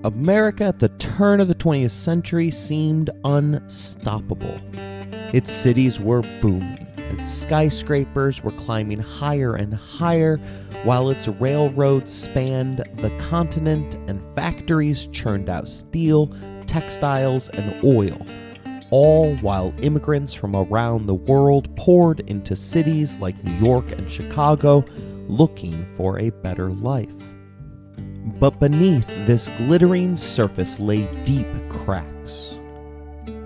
America at the turn of the 20th century seemed unstoppable. Its cities were booming, its skyscrapers were climbing higher and higher, while its railroads spanned the continent and factories churned out steel, textiles, and oil, all while immigrants from around the world poured into cities like New York and Chicago looking for a better life. But beneath this glittering surface lay deep cracks.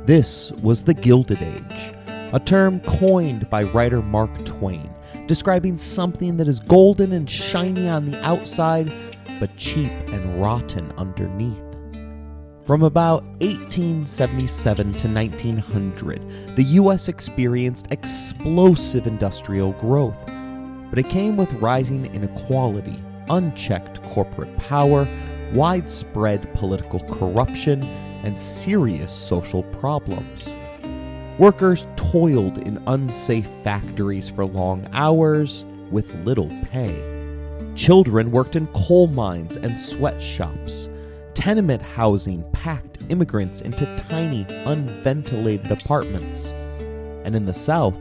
This was the Gilded Age, a term coined by writer Mark Twain, describing something that is golden and shiny on the outside, but cheap and rotten underneath. From about 1877 to 1900, the U.S. experienced explosive industrial growth, but it came with rising inequality, unchecked corporate power, widespread political corruption, and serious social problems. Workers toiled in unsafe factories for long hours with little pay. Children worked in coal mines and sweatshops. Tenement housing packed immigrants into tiny, unventilated apartments. And in the South,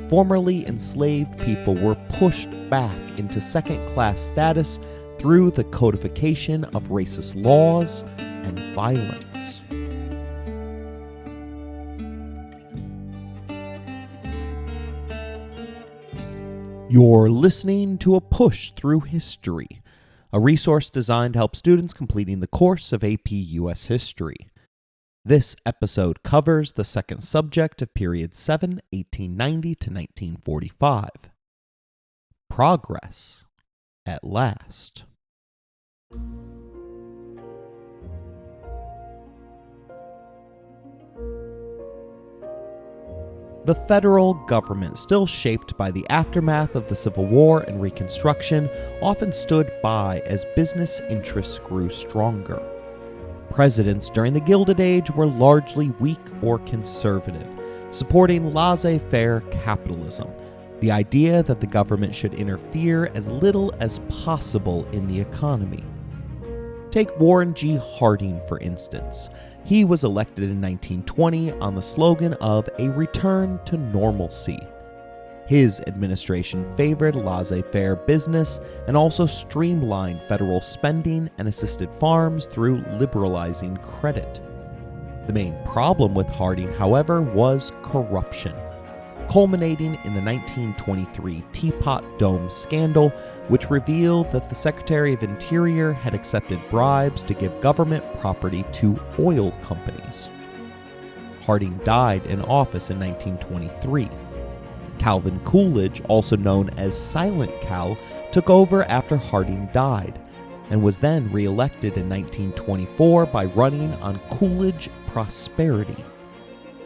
formerly enslaved people were pushed back into second-class status through the codification of racist laws and violence. You're listening to A Push Through History, a resource designed to help students completing the course of AP US History. This episode covers the second subject of Period 7, 1890 to 1945. Progress at last. The federal government, still shaped by the aftermath of the Civil War and Reconstruction, often stood by as business interests grew stronger. Presidents during the Gilded Age were largely weak or conservative, supporting laissez-faire capitalism, the idea that the government should interfere as little as possible in the economy. Take Warren G. Harding, for instance. He was elected in 1920 on the slogan of a return to normalcy. His administration favored laissez-faire business and also streamlined federal spending and assisted farms through liberalizing credit. The main problem with Harding, however, was corruption, culminating in the 1923 Teapot Dome scandal, which revealed that the Secretary of Interior had accepted bribes to give government property to oil companies. Harding died in office in 1923. Calvin Coolidge, also known as Silent Cal, took over after Harding died, and was then re-elected in 1924 by running on Coolidge prosperity.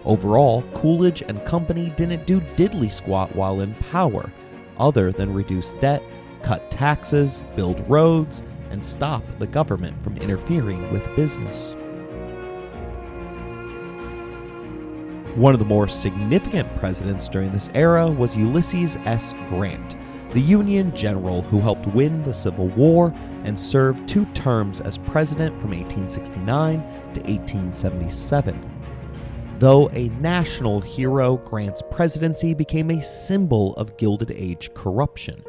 Overall, Coolidge and company didn't do diddly squat while in power, other than reduce debt, cut taxes, build roads, and stop the government from interfering with business. One of the more significant presidents during this era was Ulysses S. Grant, the Union general who helped win the Civil War and served 2 terms as president from 1869 to 1877. Though a national hero, Grant's presidency became a symbol of Gilded Age corruption.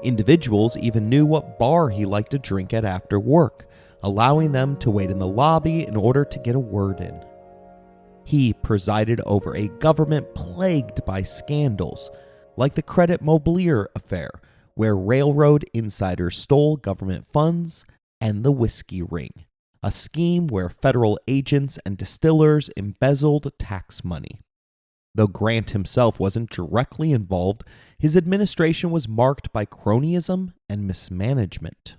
Individuals even knew what bar he liked to drink at after work, allowing them to wait in the lobby in order to get a word in. He presided over a government plagued by scandals, like the Credit Mobilier affair, where railroad insiders stole government funds, and the Whiskey Ring, a scheme where federal agents and distillers embezzled tax money. Though Grant himself wasn't directly involved, his administration was marked by cronyism and mismanagement.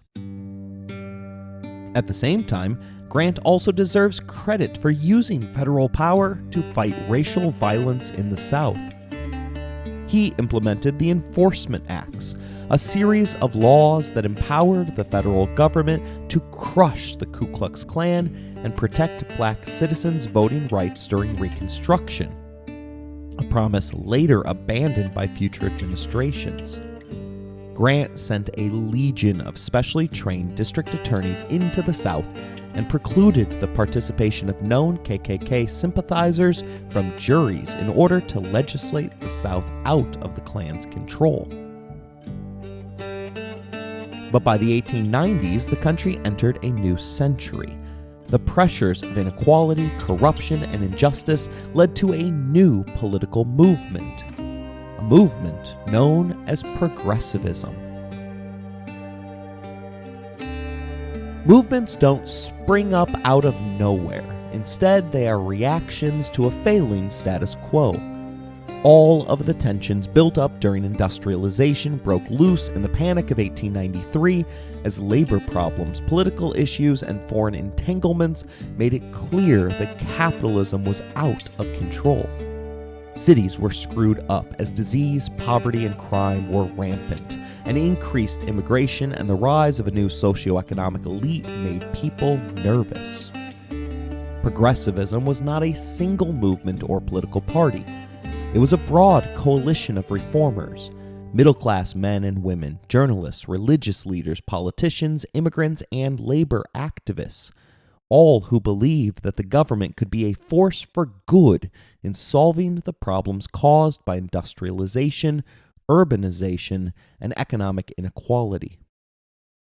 At the same time, Grant also deserves credit for using federal power to fight racial violence in the South. He implemented the Enforcement Acts, a series of laws that empowered the federal government to crush the Ku Klux Klan and protect black citizens' voting rights during Reconstruction, a promise later abandoned by future administrations. Grant sent a legion of specially trained district attorneys into the South and precluded the participation of known KKK sympathizers from juries in order to legislate the South out of the Klan's control. But by the 1890s, the country entered a new century. The pressures of inequality, corruption, and injustice led to a new political movement, a movement known as progressivism. Movements don't spring up out of nowhere. Instead, they are reactions to a failing status quo. All of the tensions built up during industrialization broke loose in the Panic of 1893 as labor problems, political issues, and foreign entanglements made it clear that capitalism was out of control. Cities were screwed up as disease, poverty, and crime were rampant, and increased immigration and the rise of a new socioeconomic elite made people nervous. Progressivism was not a single movement or political party. It was a broad coalition of reformers, middle-class men and women, journalists, religious leaders, politicians, immigrants, and labor activists, all who believed that the government could be a force for good in solving the problems caused by industrialization, urbanization, and economic inequality.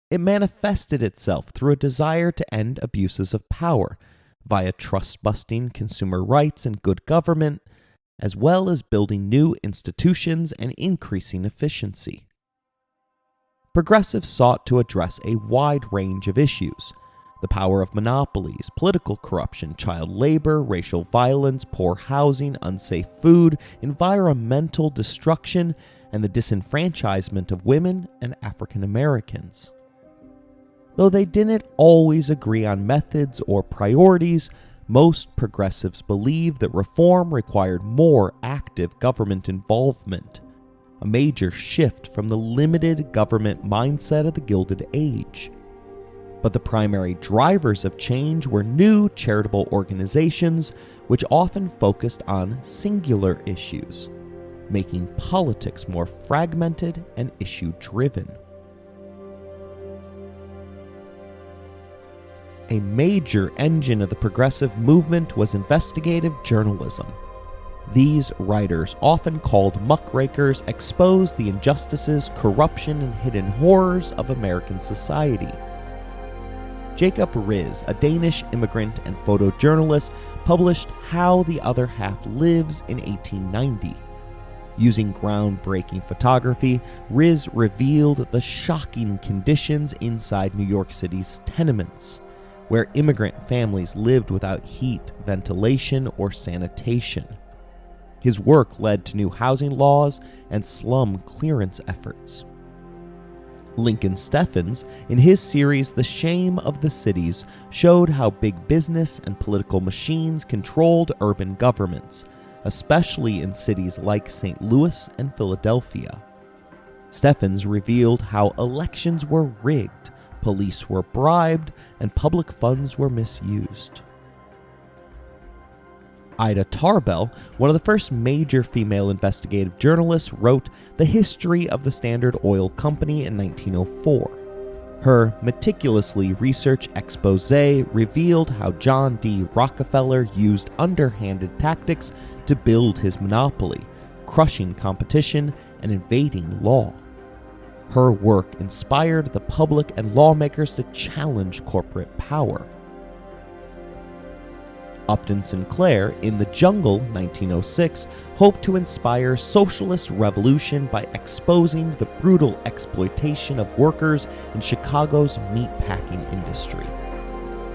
It manifested itself through a desire to end abuses of power via trust-busting consumer rights and good government, as well as building new institutions and increasing efficiency. Progressives sought to address a wide range of issues: the power of monopolies, political corruption, child labor, racial violence, poor housing, unsafe food, environmental destruction, and the disenfranchisement of women and African Americans. Though they didn't always agree on methods or priorities, most progressives believed that reform required more active government involvement, a major shift from the limited government mindset of the Gilded Age. But the primary drivers of change were new charitable organizations, which often focused on singular issues, making politics more fragmented and issue-driven. A major engine of the progressive movement was investigative journalism. These writers, often called muckrakers, exposed the injustices, corruption, and hidden horrors of American society. Jacob Riis, a Danish immigrant and photojournalist, published How the Other Half Lives in 1890. Using groundbreaking photography, Riis revealed the shocking conditions inside New York City's tenements, where immigrant families lived without heat, ventilation, or sanitation. His work led to new housing laws and slum clearance efforts. Lincoln Steffens, in his series The Shame of the Cities, showed how big business and political machines controlled urban governments, especially in cities like St. Louis and Philadelphia. Steffens revealed how elections were rigged, police were bribed, and public funds were misused. Ida Tarbell, one of the first major female investigative journalists, wrote The History of the Standard Oil Company in 1904. Her meticulously researched expose revealed how John D. Rockefeller used underhanded tactics to build his monopoly, crushing competition and evading law. Her work inspired the public and lawmakers to challenge corporate power. Upton Sinclair, in The Jungle, 1906, hoped to inspire socialist revolution by exposing the brutal exploitation of workers in Chicago's meatpacking industry.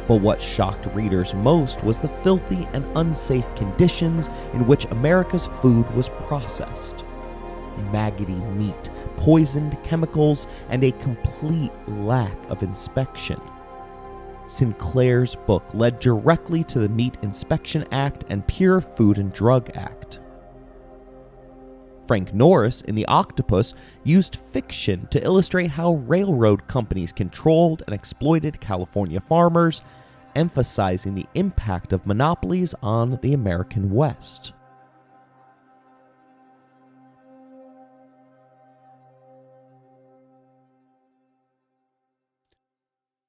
But what shocked readers most was the filthy and unsafe conditions in which America's food was processed. Maggoty meat, poisoned chemicals, and a complete lack of inspection. Sinclair's book led directly to the Meat Inspection Act and Pure Food and Drug Act. Frank Norris, in The Octopus, used fiction to illustrate how railroad companies controlled and exploited California farmers, emphasizing the impact of monopolies on the American West.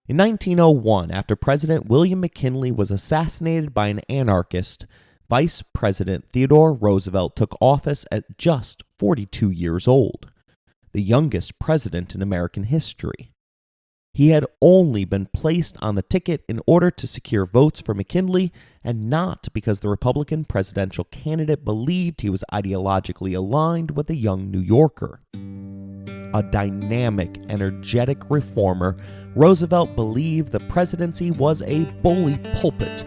In 1901, after President William McKinley was assassinated by an anarchist, Vice President Theodore Roosevelt took office at just 42 years old, the youngest president in American history. He had only been placed on the ticket in order to secure votes for McKinley and not because the Republican presidential candidate believed he was ideologically aligned with a young New Yorker. A dynamic, energetic reformer, Roosevelt believed the presidency was a bully pulpit,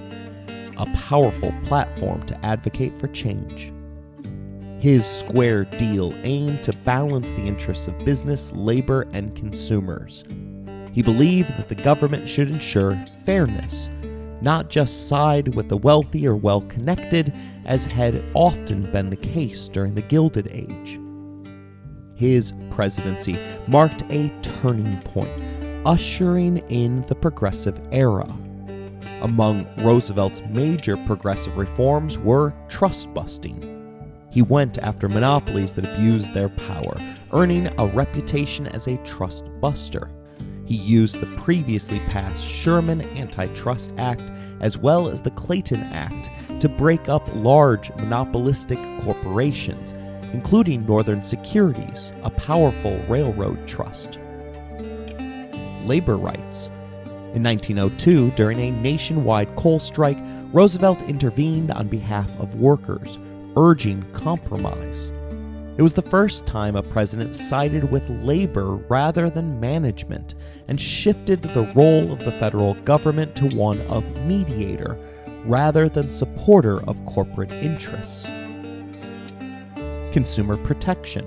a powerful platform to advocate for change. His square deal aimed to balance the interests of business, labor, and consumers. He believed that the government should ensure fairness, not just side with the wealthy or well-connected, as had often been the case during the Gilded Age. His presidency marked a turning point, ushering in the progressive era. Among Roosevelt's major progressive reforms were trust busting. He went after monopolies that abused their power, earning a reputation as a trust buster. He used the previously passed Sherman Antitrust Act as well as the Clayton Act to break up large monopolistic corporations, including Northern Securities, a powerful railroad trust. Labor rights. In 1902, during a nationwide coal strike, Roosevelt intervened on behalf of workers, urging compromise. It was the first time a president sided with labor rather than management and shifted the role of the federal government to one of mediator rather than supporter of corporate interests. Consumer protection.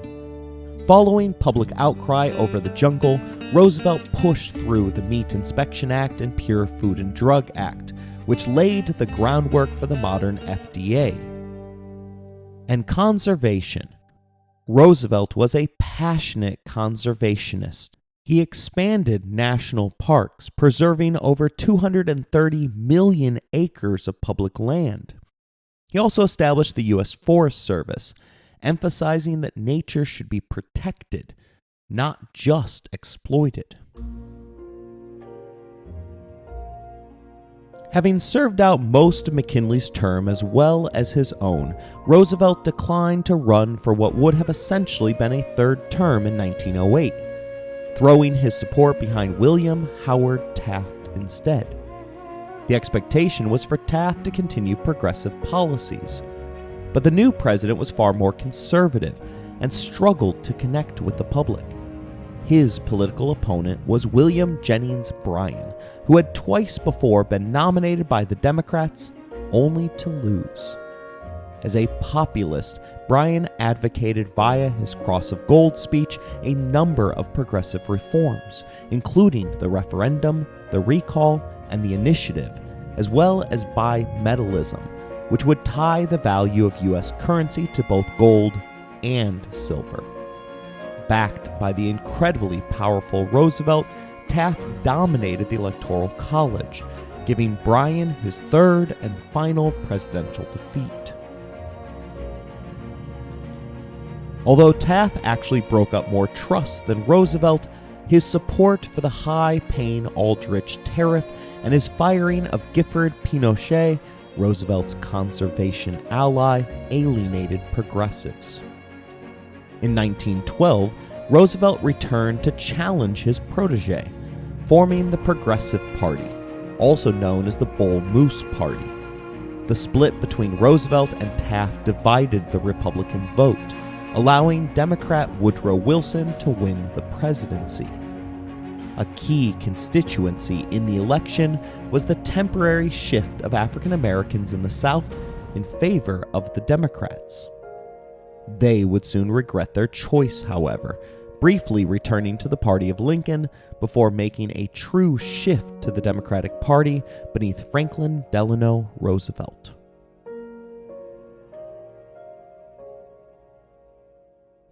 Following public outcry over the jungle, Roosevelt pushed through the Meat Inspection Act and Pure Food and Drug Act, which laid the groundwork for the modern FDA. And conservation. Roosevelt was a passionate conservationist. He expanded national parks, preserving over 230 million acres of public land. He also established the U.S. Forest Service, emphasizing that nature should be protected, not just exploited. Having served out most of McKinley's term as well as his own, Roosevelt declined to run for what would have essentially been a third term in 1908, throwing his support behind William Howard Taft instead. The expectation was for Taft to continue progressive policies, but the new president was far more conservative and struggled to connect with the public. His political opponent was William Jennings Bryan, who had twice before been nominated by the Democrats, only to lose. As a populist, Bryan advocated via his Cross of Gold speech a number of progressive reforms, including the referendum, the recall, and the initiative, as well as bimetallism, which would tie the value of U.S. currency to both gold and silver. Backed by the incredibly powerful Roosevelt, Taft dominated the Electoral College, giving Bryan his third and final presidential defeat. Although Taft actually broke up more trusts than Roosevelt, his support for the high-paying Aldrich tariff and his firing of Gifford Pinochet, Roosevelt's conservation ally, alienated progressives. In 1912, Roosevelt returned to challenge his protege, forming the Progressive Party, also known as the Bull Moose Party. The split between Roosevelt and Taft divided the Republican vote, allowing Democrat Woodrow Wilson to win the presidency. A key constituency in the election was the temporary shift of African Americans in the South in favor of the Democrats. They would soon regret their choice, however, briefly returning to the party of Lincoln before making a true shift to the Democratic Party beneath Franklin Delano Roosevelt.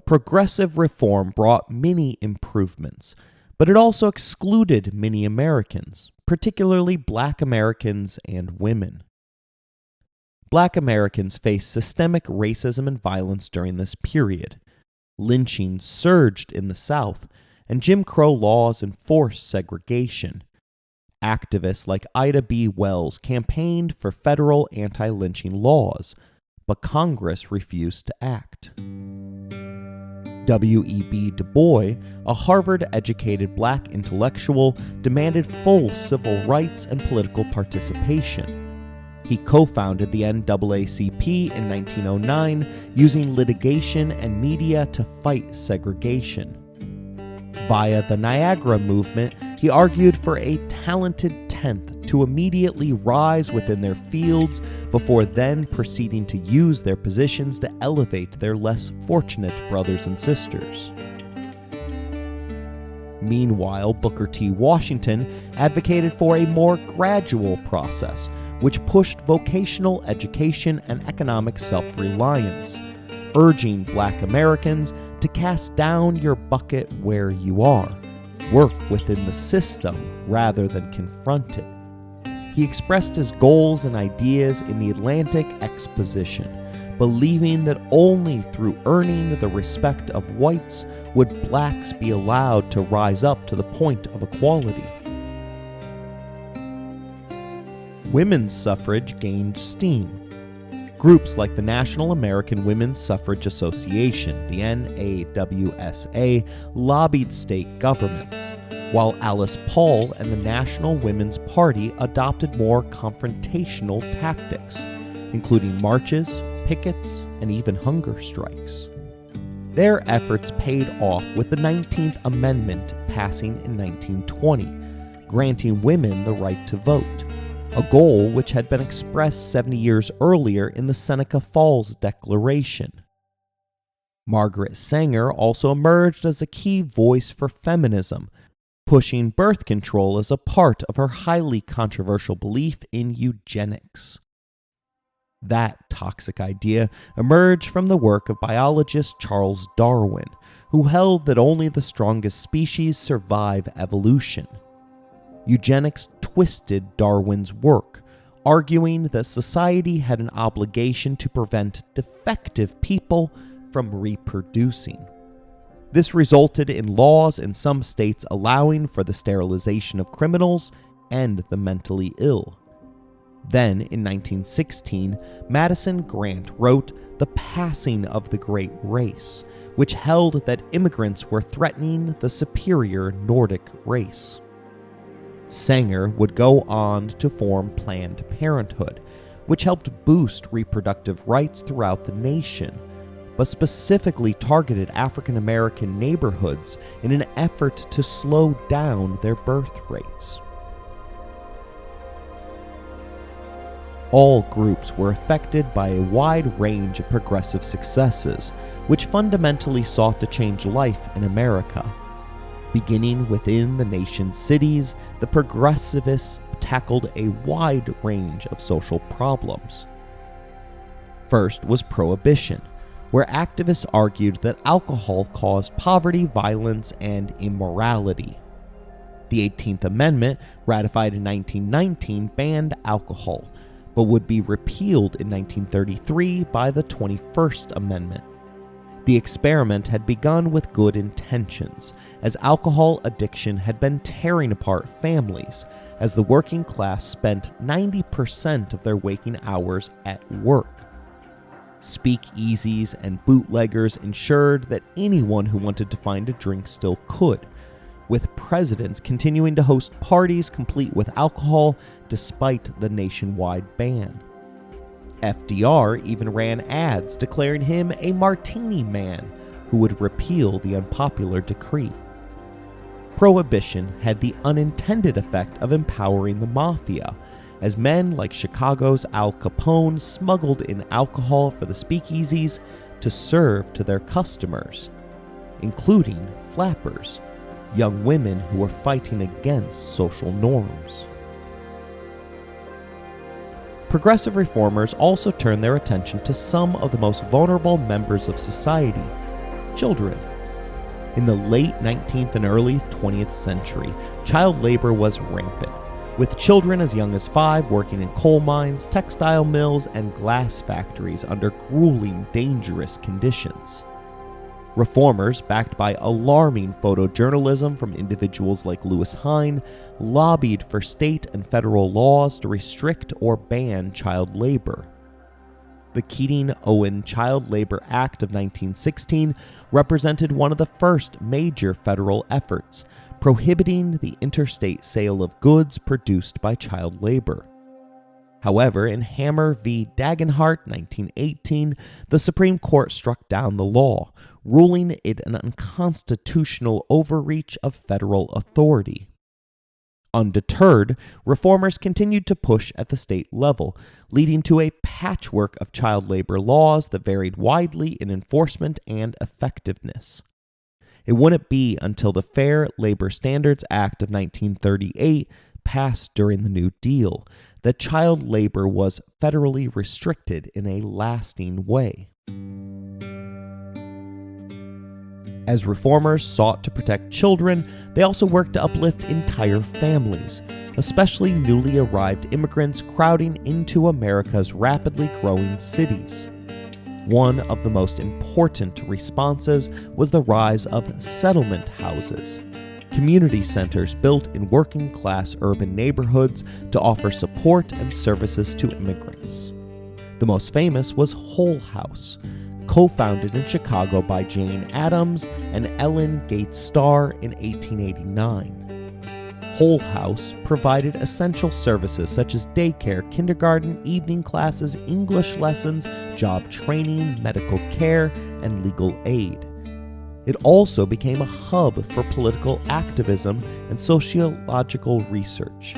Progressive reform brought many improvements, but it also excluded many Americans, particularly Black Americans and women. Black Americans faced systemic racism and violence during this period. Lynching surged in the South, and Jim Crow laws enforced segregation. Activists like Ida B. Wells campaigned for federal anti-lynching laws, but Congress refused to act. W.E.B. Du Bois, a Harvard-educated black intellectual, demanded full civil rights and political participation. He co-founded the NAACP in 1909, using litigation and media to fight segregation. Via the Niagara Movement, he argued for a talented 10th to immediately rise within their fields before then proceeding to use their positions to elevate their less fortunate brothers and sisters. Meanwhile, Booker T. Washington advocated for a more gradual process, which pushed vocational education and economic self-reliance, urging Black Americans to cast down your bucket where you are, work within the system rather than confront it. He expressed his goals and ideas in the Atlantic Exposition, believing that only through earning the respect of whites would blacks be allowed to rise up to the point of equality. Women's suffrage gained steam. Groups like the National American Women's Suffrage Association, the NAWSA, lobbied state governments, while Alice Paul and the National Women's Party adopted more confrontational tactics, including marches, pickets, and even hunger strikes. Their efforts paid off with the 19th Amendment passing in 1920, granting women the right to vote, a goal which had been expressed 70 years earlier in the Seneca Falls Declaration. Margaret Sanger also emerged as a key voice for feminism, pushing birth control as a part of her highly controversial belief in eugenics. That toxic idea emerged from the work of biologist Charles Darwin, who held that only the strongest species survive evolution. Eugenics twisted Darwin's work, arguing that society had an obligation to prevent defective people from reproducing. This resulted in laws in some states allowing for the sterilization of criminals and the mentally ill. Then, in 1916, Madison Grant wrote The Passing of the Great Race, which held that immigrants were threatening the superior Nordic race. Sanger would go on to form Planned Parenthood, which helped boost reproductive rights throughout the nation, but specifically targeted African American neighborhoods in an effort to slow down their birth rates. All groups were affected by a wide range of progressive successes, which fundamentally sought to change life in America. Beginning within the nation's cities, the progressivists tackled a wide range of social problems. First was prohibition, where activists argued that alcohol caused poverty, violence, and immorality. The 18th Amendment, ratified in 1919, banned alcohol, but would be repealed in 1933 by the 21st Amendment. The experiment had begun with good intentions, as alcohol addiction had been tearing apart families, as the working class spent 90% of their waking hours at work. Speakeasies and bootleggers ensured that anyone who wanted to find a drink still could, with presidents continuing to host parties complete with alcohol despite the nationwide ban. FDR even ran ads declaring him a martini man who would repeal the unpopular decree. Prohibition had the unintended effect of empowering the mafia, as men like Chicago's Al Capone smuggled in alcohol for the speakeasies to serve to their customers, including flappers, young women who were fighting against social norms. Progressive reformers also turned their attention to some of the most vulnerable members of society, children. In the late 19th and early 20th century, child labor was rampant, with children as young as 5 working in coal mines, textile mills, and glass factories under grueling, dangerous conditions. Reformers, backed by alarming photojournalism from individuals like Lewis Hine, lobbied for state and federal laws to restrict or ban child labor. The Keating-Owen Child Labor Act of 1916 represented one of the first major federal efforts, prohibiting the interstate sale of goods produced by child labor. However, in Hammer v. Dagenhart, 1918, the Supreme Court struck down the law, ruling it an unconstitutional overreach of federal authority. Undeterred, reformers continued to push at the state level, leading to a patchwork of child labor laws that varied widely in enforcement and effectiveness. It wouldn't be until the Fair Labor Standards Act of 1938 passed during the New Deal that child labor was federally restricted in a lasting way. As reformers sought to protect children, they also worked to uplift entire families, especially newly arrived immigrants crowding into America's rapidly growing cities. One of the most important responses was the rise of settlement houses, community centers built in working-class urban neighborhoods to offer support and services to immigrants. The most famous was Hull House, co-founded in Chicago by Jane Addams and Ellen Gates Starr in 1889. Hull House provided essential services such as daycare, kindergarten, evening classes, English lessons, job training, medical care, and legal aid. It also became a hub for political activism and sociological research.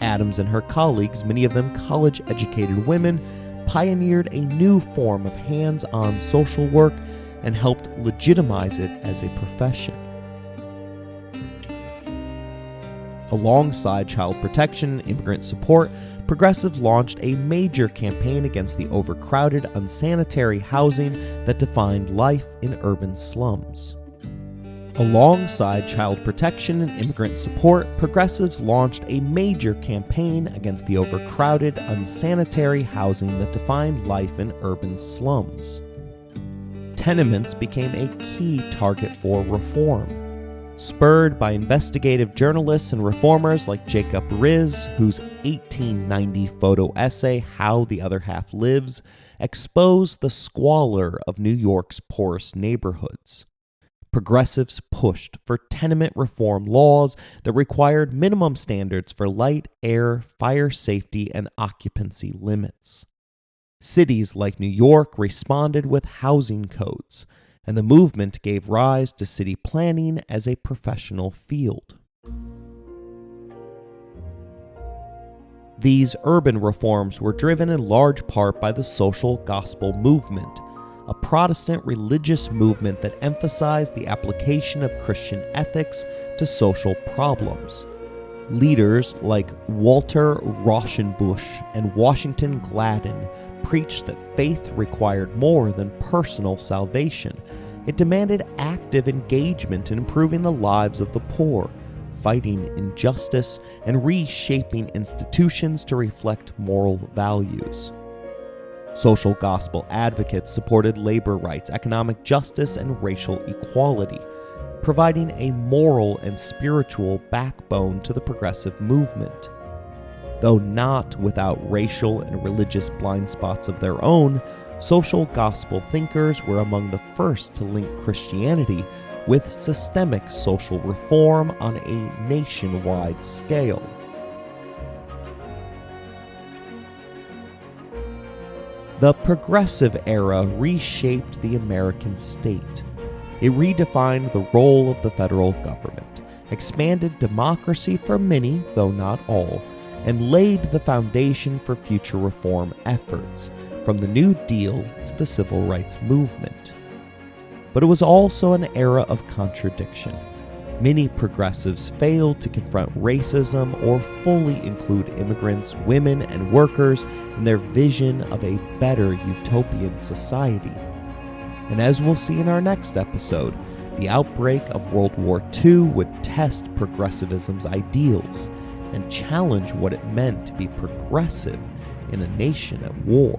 Addams and her colleagues, many of them college-educated women, pioneered a new form of hands-on social work and helped legitimize it as a profession. Alongside child protection and immigrant support, progressives launched a major campaign against the overcrowded, unsanitary housing that defined life in urban slums. Alongside child protection and immigrant support, progressives launched a major campaign against the overcrowded, unsanitary housing that defined life in urban slums. Tenements became a key target for reform. Spurred by investigative journalists and reformers like Jacob Riz, whose 1890 photo essay, How the Other Half Lives, exposed the squalor of New York's poorest neighborhoods. Progressives pushed for tenement reform laws that required minimum standards for light, air, fire safety, and occupancy limits. Cities like New York responded with housing codes, and the movement gave rise to city planning as a professional field. These urban reforms were driven in large part by the social gospel movement, a Protestant religious movement that emphasized the application of Christian ethics to social problems. Leaders like Walter Rauschenbusch and Washington Gladden preached that faith required more than personal salvation. It demanded active engagement in improving the lives of the poor, fighting injustice, and reshaping institutions to reflect moral values. Social gospel advocates supported labor rights, economic justice, and racial equality, providing a moral and spiritual backbone to the progressive movement. Though not without racial and religious blind spots of their own, social gospel thinkers were among the first to link Christianity with systemic social reform on a nationwide scale. The progressive era reshaped the American state. It redefined the role of the federal government, expanded democracy for many, though not all, and laid the foundation for future reform efforts, from the New Deal to the Civil Rights Movement. But it was also an era of contradiction. Many progressives failed to confront racism or fully include immigrants, women, and workers in their vision of a better utopian society. And as we'll see in our next episode, the outbreak of World War II would test progressivism's ideals and challenge what it meant to be progressive in a nation at war.